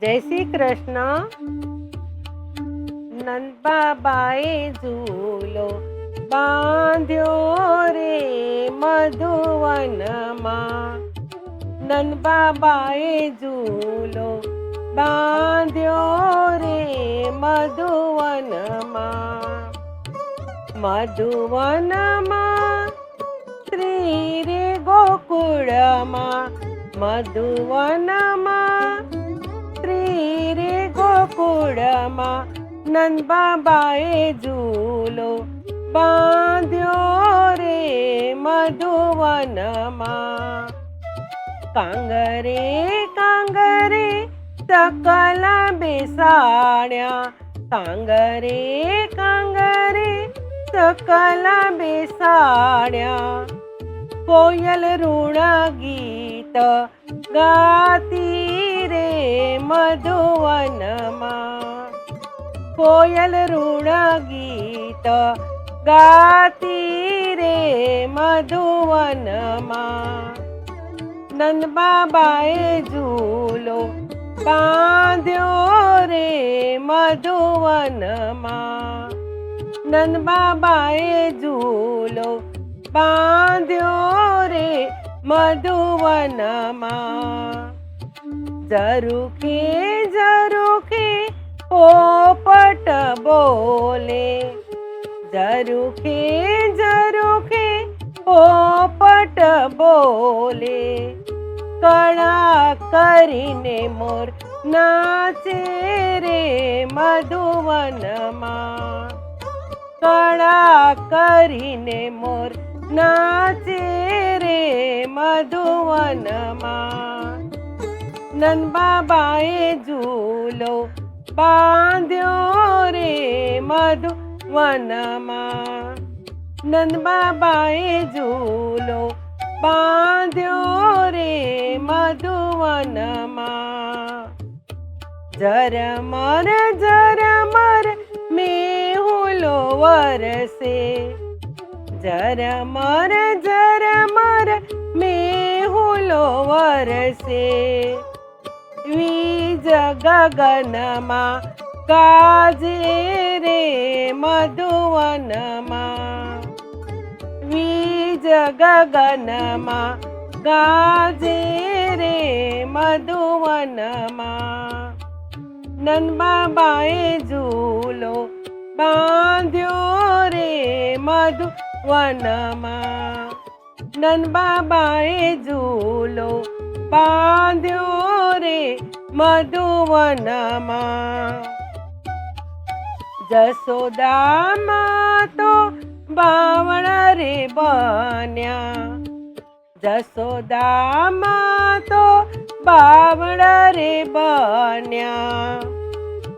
જય શ્રી કૃષ્ણ. નંદબાબાએ ઝૂલો બાંધ્યો રે મધુવનમાં. નંદબાબાએ ઝૂલો બાંધ્યો રે મધુવનમાં. મધુવનમાં શ્રી રે ગોકુળમાં. મધુવનમાં શ્રી રે ગોકુળમાં. નંદબાબાએ ઝૂલો બાંધ્યો રે મધુવનમાં. કાંગરે કાંગરે સકલ બેસાડ્યા. કાંગરે કાંગરે સકલ બેસાડ્યા. કોયલ ઋણ ગીત ગાતી રે મધુવનમાં. કોયલ ઋણ ગીત ગાતી રે મધુવનમાં. નંદબાબાએ ઝૂલો બાંધ્યો રે મધુવનમાં. નંદબાબાએ ઝૂલો બાંધ્યો રે મધુવનમાં. ઝરૂખે ઝરૂખે પોપટ બોલે. ઝરૂખે ઝરૂખે પોપટ બોલે. કળા કરીને મોર નાચે રે મધુવનમાં. કળા કરીને મોર નાચે રે મધુવનમાં. નંદબાબાએ ઝૂલો બાંધ્યો રે મધુવનમાં. નંદબાબાએ ઝૂલો બાંધ્યો રે મધુવનમાં. ઝરમર ઝરમર મેહુલો વરસે. ઝરમર ઝરમર મેહુલો વરસે. વીજ ગગનમાં ગાજે રે મધુવનમાં. વીજ ગગનમાં ગાજે રે મધુવનમાં. નંદબાબાએ ઝૂલો બાંધ્યો રે મધુવનમાં. નંદબાબાએ ઝૂલો બાંધ્યો રે મધુવનમાં. જશોદામાં તો બાવળા રે બન્યા. જશોદામાં તો બાવળા રે બન્યા.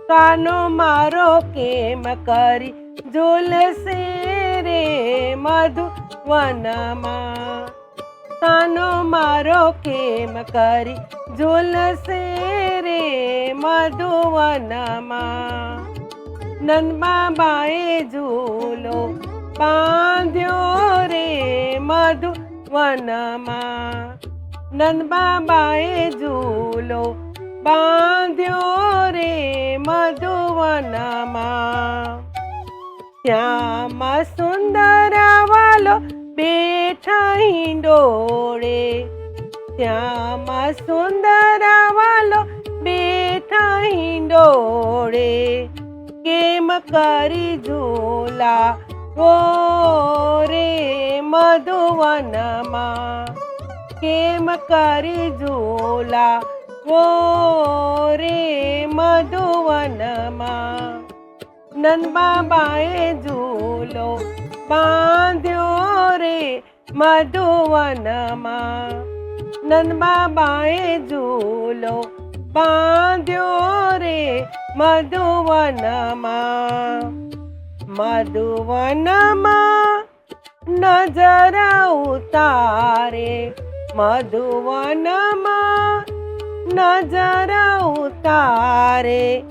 કાનો મારો કેમ કરી ઝૂલશે રે મધુવનમાં. કાનો મારો કેમ કરી ઝૂલશે રે મધુવનમાં. નંદબાબાએ ઝૂલો બાંધ્યો રે મધુવનમાં. નંદબાબાએ ઝૂલો બાંધ્યો રે મધુવનમાં. શ્યામ સુંદર વાલો બેઠા હિંડોળે. શ્યામ સુંદર વાલો બેઠા હિંડોળે. કેમ કરી ઝૂલા ઓ રે મધુવનમાં. કેમ કરી ઝૂલા ઓ રે મધુવનમાં. નંદબાબાએ ઝૂલો બાંધ્યો રે મધુવનમાં. નંદબાબાએ ઝૂલો બાંધ્યો રે મધુવનમાં. મધુવનમાં નજર ઉતારે. મધુવનમાં નજર ઉતારે.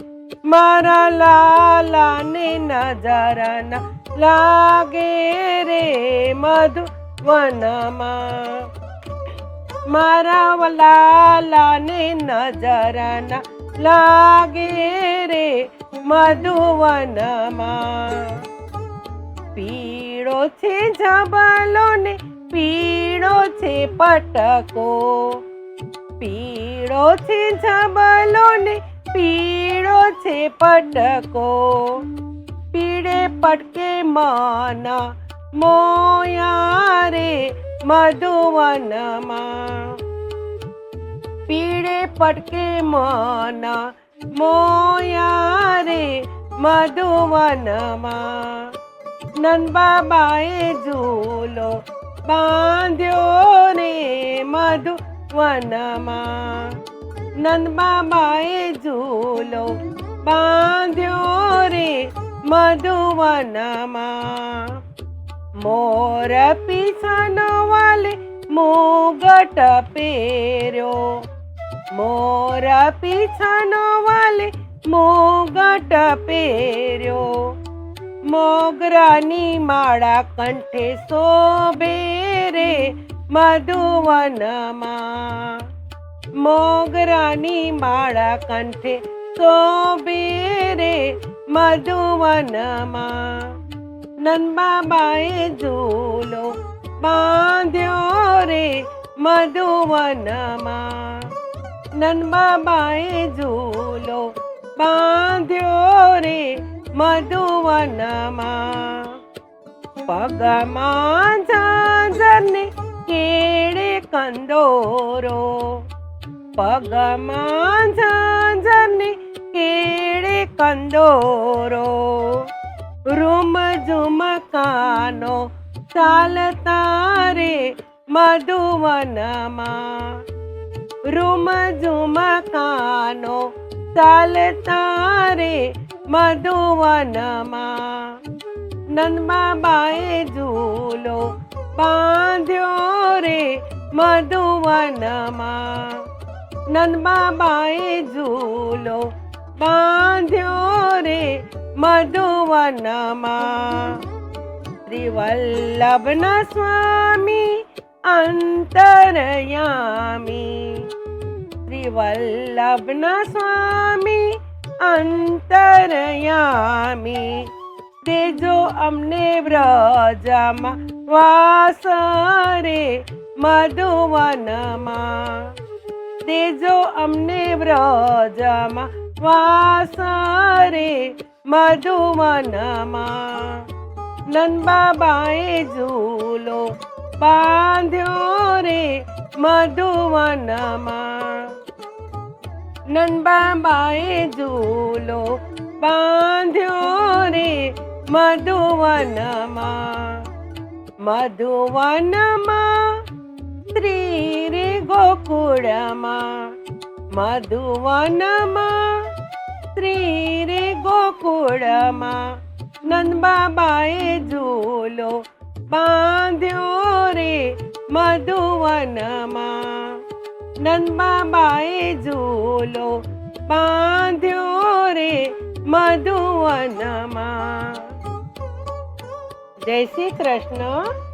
મારા લાલાને નજર ન લાગે રે મધુવનમાં. મારા લાલાને નજર ના લાગે રે મધુવનમાં. પીળો છે જબલો ને પીળો છે પટકો, પીળો છે જબલો ને પીળો છે પટકો. પીળે પટકે મન મોયા રે મધુવનમાં. પીળે પટકે મન મોયા રે મધુવનમાં. નંદબાબાએ ઝૂલો બાંધ્યો રે મધુવનમાં. નંદબાબાએ ઝૂલો બાંધ્યો રે મધુવનમાં. મોર પીછાનો વાલે મુગટ પહેર્યો, મોર પીછાનો વાલે મુગટ પહેર્યો. મોગરાની માળા કંઠે શોભે રે મધુવનમાં. મોગરાની માળા કંઠે શોભે રે મધુવનમાં. નંદબાબાએ ઝૂલો બાંધ્યો રે મધુવનમાં. નંદબાબાએ ઝૂલો બાંધ્યો રે મધુવનમાં. પગમાં ઝાંઝરને કેળે કંદોરો, પગમાં ઝાંઝરને કેળે કંદોરો. રૂમ ઝુમકાનો ચાલતા રે મધુવનમાં. રૂમ ઝુમકાનો ચાલતા રે મધુવનમાં. નંદબાબાએ ઝૂલો બાંધ્યો રે મધુવનમાં. નંદબાબાએ ઝૂલો બાંધ્યો રે મધુવનમાં. શ્રી વલ્લભના સ્વામી અંતરયામી, શ્રી વલ્લભના સ્વામી અંતરયામી. દેજો અમને વ્રજમાં વાસ રે મધુવનમાં. દેજો અમને વ્રજમાં વાસ રે મધુવનમાં. નંદબાબાએ ઝૂલો બાંધ્યો રે મધુવનમાં. નંદબાબાએ ઝૂલો બાંધ્યો રે મધુવનમાં. મધુવનમાં શ્રી રે ગોકુળમાં. મધુવનમાં શ્રી રે ગોકુળમાં. નંદબાબાએ ઝૂલો બાંધ્યો રે મધુવનમાં. નંદબાબાએ ઝૂલો બાંધ્યો રે મધુવનમાં. જય શ્રી કૃષ્ણ.